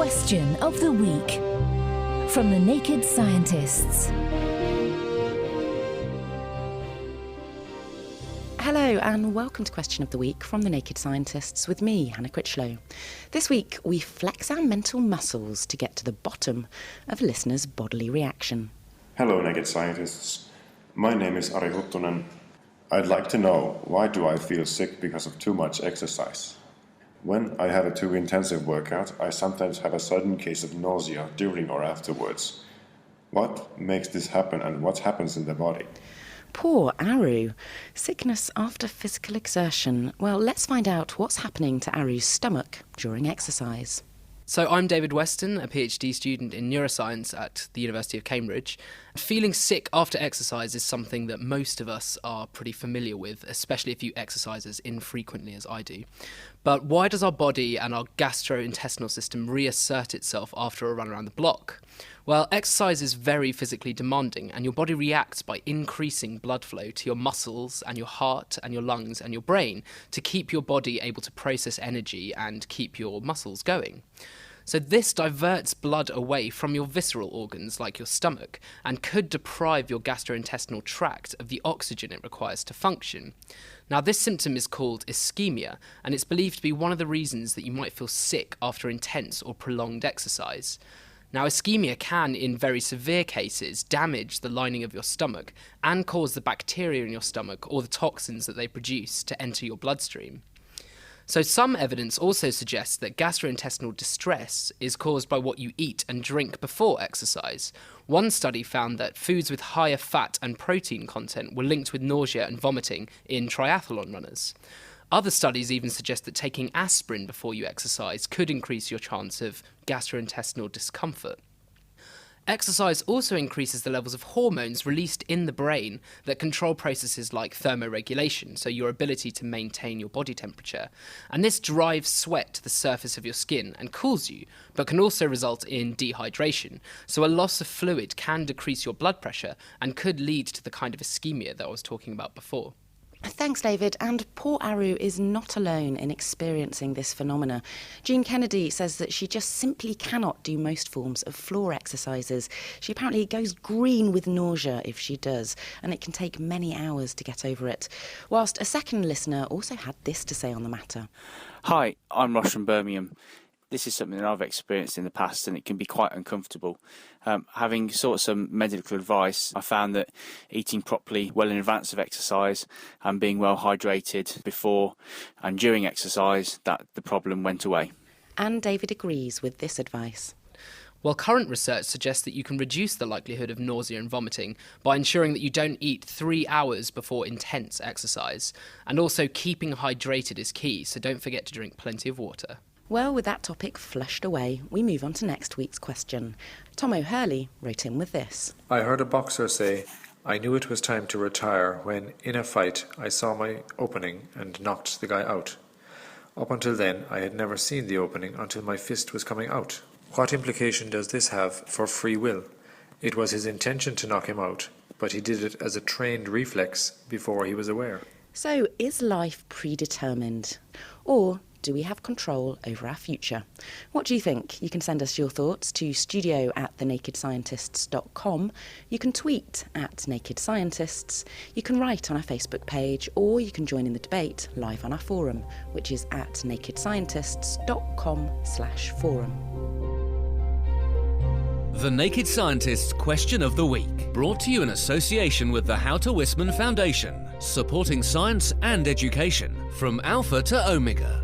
Question of the Week from the Naked Scientists. Hello and welcome to Question of the Week from the Naked Scientists with me, Hannah Critchlow. This week we flex our mental muscles to get to the bottom of a listener's bodily reaction. Hello Naked Scientists, my name is Ari Huttunen. I'd like to know, why do I feel sick because of too much exercise? When I have a too intensive workout, I sometimes have a sudden case of nausea during or afterwards. What makes this happen and what happens in the body? Poor Aru. Sickness after physical exertion. Well, let's find out what's happening to Aru's stomach during exercise. So I'm David Weston, a PhD student in neuroscience at the University of Cambridge. Feeling sick after exercise is something that most of us are pretty familiar with, especially if you exercise as infrequently as I do. But why does our body and our gastrointestinal system reassert itself after a run around the block? Well, exercise is very physically demanding, and your body reacts by increasing blood flow to your muscles and your heart and your lungs and your brain to keep your body able to process energy and keep your muscles going. So this diverts blood away from your visceral organs like your stomach and could deprive your gastrointestinal tract of the oxygen it requires to function. Now this symptom is called ischemia, and it's believed to be one of the reasons that you might feel sick after intense or prolonged exercise. Now, ischemia can, in very severe cases, damage the lining of your stomach and cause the bacteria in your stomach or the toxins that they produce to enter your bloodstream. So some evidence also suggests that gastrointestinal distress is caused by what you eat and drink before exercise. One study found that foods with higher fat and protein content were linked with nausea and vomiting in triathlon runners. Other studies even suggest that taking aspirin before you exercise could increase your chance of gastrointestinal discomfort. Exercise also increases the levels of hormones released in the brain that control processes like thermoregulation, so your ability to maintain your body temperature. And this drives sweat to the surface of your skin and cools you, but can also result in dehydration. So a loss of fluid can decrease your blood pressure and could lead to the kind of ischemia that I was talking about before. Thanks, David. And poor Aru is not alone in experiencing this phenomena. Jean Kennedy says that she just simply cannot do most forms of floor exercises. She apparently goes green with nausea if she does, and it can take many hours to get over it. Whilst a second listener also had this to say on the matter. Hi, I'm Ross from Birmingham. This is something that I've experienced in the past, and it can be quite uncomfortable. Having sought some medical advice, I found that eating properly well in advance of exercise and being well hydrated before and during exercise, that the problem went away. And David agrees with this advice. Well, current research suggests that you can reduce the likelihood of nausea and vomiting by ensuring that you don't eat 3 hours before intense exercise. And also keeping hydrated is key, so don't forget to drink plenty of water. Well, with that topic flushed away, we move on to next week's question. Tom O'Hurley wrote in with this. I heard a boxer say, "I knew it was time to retire when, in a fight, I saw my opening and knocked the guy out. Up until then, I had never seen the opening until my fist was coming out. What implication does this have for free will? It was his intention to knock him out, but he did it as a trained reflex before he was aware." So, is life predetermined? Or do we have control over our future? What do you think? You can send us your thoughts to studio@thenakedscientists.com. You can tweet @nakedscientists. You can write on our Facebook page, or you can join in the debate live on our forum, which is at nakedscientists.com/forum. The Naked Scientists Question of the Week, brought to you in association with the Houter Wisman Foundation, supporting science and education from Alpha to Omega.